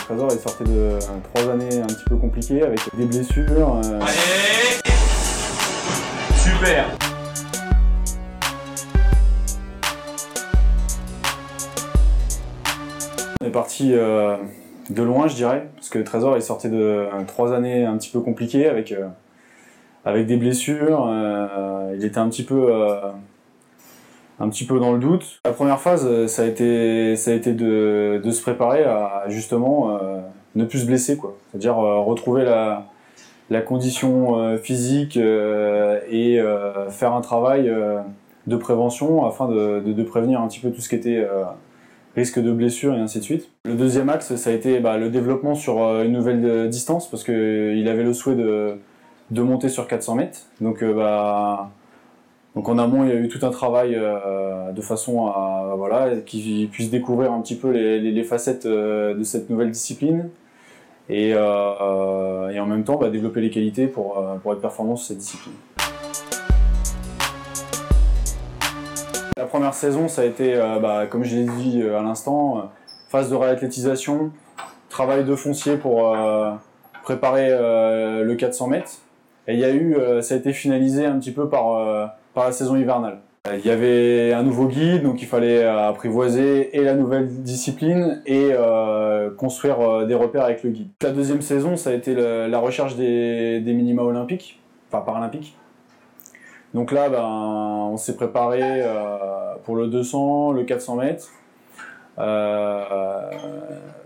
Trésor il sortait de 3 années un petit peu compliquées avec des blessures. Allez, super. On est parti de loin, je dirais, parce que Trésor il sortait de 3 années un petit peu compliquées avec des blessures. Il était un petit peu dans le doute. La première phase, ça a été de se préparer à justement ne plus se blesser, quoi. C'est-à-dire retrouver la condition physique et faire un travail de prévention afin de prévenir un petit peu tout ce qui était risque de blessure et ainsi de suite. Le deuxième axe, ça a été le développement sur une nouvelle distance parce qu'il avait le souhait de monter sur 400 mètres. Donc en amont, il y a eu tout un travail de façon à qu'il puisse découvrir un petit peu les facettes de cette nouvelle discipline et en même temps développer les qualités pour être performant sur cette discipline. La première saison, ça a été, comme je l'ai dit à l'instant, phase de réathlétisation, travail de foncier pour préparer le 400 mètres. Et ça a été finalisé un petit peu par la saison hivernale. Il y avait un nouveau guide, donc il fallait apprivoiser et la nouvelle discipline et construire des repères avec le guide. La deuxième saison, ça a été la recherche des minima olympiques, enfin paralympiques. Donc là, on s'est préparé pour le 200, le 400 mètres.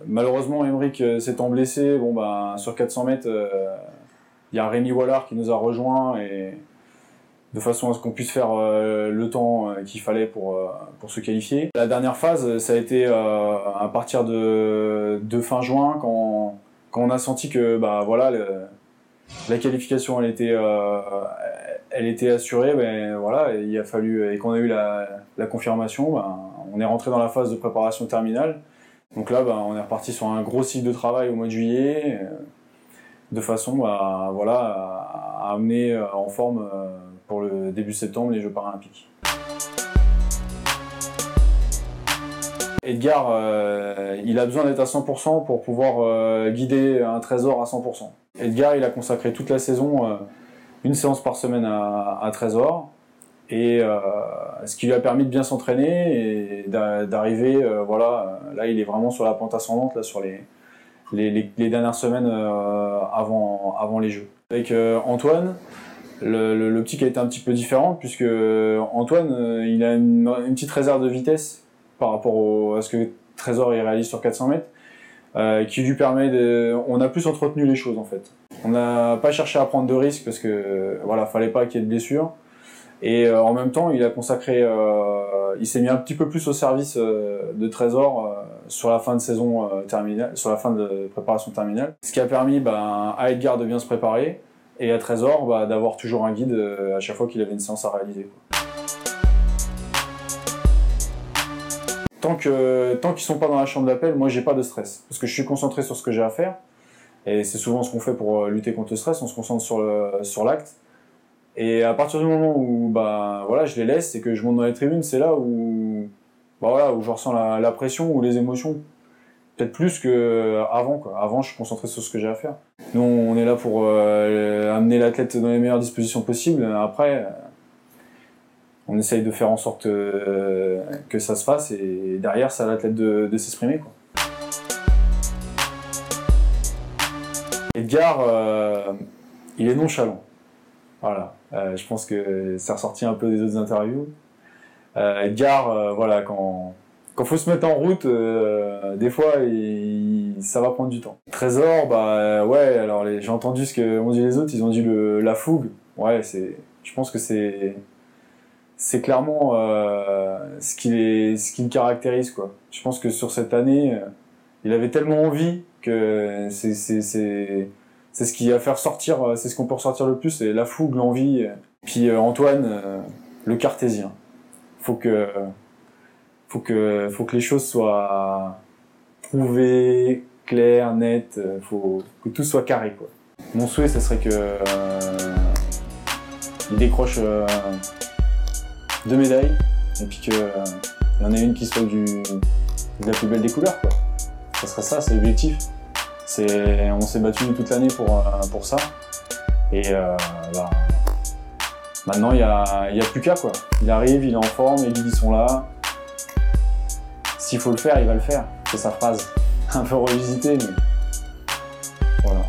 Malheureusement, Emeric s'étant blessé, sur 400 mètres, il y a Rémi Wallard qui nous a rejoint et de façon à ce qu'on puisse faire le temps qu'il fallait pour se qualifier. La dernière phase, ça a été à partir de fin juin quand on a senti que la qualification elle était assurée. Il a fallu et qu'on a eu la confirmation, on est rentré dans la phase de préparation terminale. Donc là, on est reparti sur un gros cycle de travail au mois de juillet, de façon à amener en forme pour le début septembre les Jeux paralympiques. Edgar, il a besoin d'être à 100% pour pouvoir guider un Trésor à 100%. Edgar, il a consacré toute la saison une séance par semaine à Trésor, et ce qui lui a permis de bien s'entraîner et d'arriver, là il est vraiment sur la pente ascendante, là, sur les dernières semaines avant les Jeux. Avec Antoine, le petit qui a été un petit peu différent, puisque Antoine il a une petite réserve de vitesse par rapport à ce que Trésor il réalise sur 400 mètres, qui lui permet on a plus entretenu les choses en fait. On n'a pas cherché à prendre de risques parce que fallait pas qu'il y ait de blessures. Et en même temps, il s'est mis un petit peu plus au service de Trésor sur la fin de saison terminale, sur la fin de préparation terminale. Ce qui a permis à Edgar de bien se préparer et à Trésor d'avoir toujours un guide à chaque fois qu'il avait une séance à réaliser. Tant qu'ils sont pas dans la chambre d'appel, moi j'ai pas de stress parce que je suis concentré sur ce que j'ai à faire. Et c'est souvent ce qu'on fait pour lutter contre le stress, on se concentre sur l'acte. Et à partir du moment où je les laisse et que je monte dans les tribunes, c'est là où je ressens la pression ou les émotions, peut-être plus qu'avant, quoi. Avant, je suis concentré sur ce que j'ai à faire. Nous, on est là pour amener l'athlète dans les meilleures dispositions possibles. Après, on essaye de faire en sorte que ça se fasse et derrière, c'est à l'athlète de s'exprimer, quoi. Edgar, il est nonchalant. Voilà. Je pense que c'est ressorti un peu des autres interviews. Edgar, quand faut se mettre en route, des fois, ça va prendre du temps. Trésor, alors j'ai entendu ce que ont dit les autres, ils ont dit la fougue. Ouais, je pense que c'est clairement ce qui le caractérise, quoi. Je pense que sur cette année, il avait tellement envie que c'est ce qui va faire sortir, c'est ce qu'on peut ressortir le plus, c'est la fougue, l'envie. Puis Antoine, le cartésien. Faut que les choses soient prouvées, claires, nettes. Faut que tout soit carré, quoi. Mon souhait, ce serait que il décroche 2 médailles et puis qu'il y en ait une qui soit de la plus belle des couleurs, quoi. Ça serait ça, c'est l'objectif. On s'est battu toute l'année pour ça. Et maintenant, il y a plus qu'à, quoi. Il arrive, il est en forme, les guides ils sont là. S'il faut le faire, il va le faire. C'est sa phrase. Un peu revisitée, mais voilà.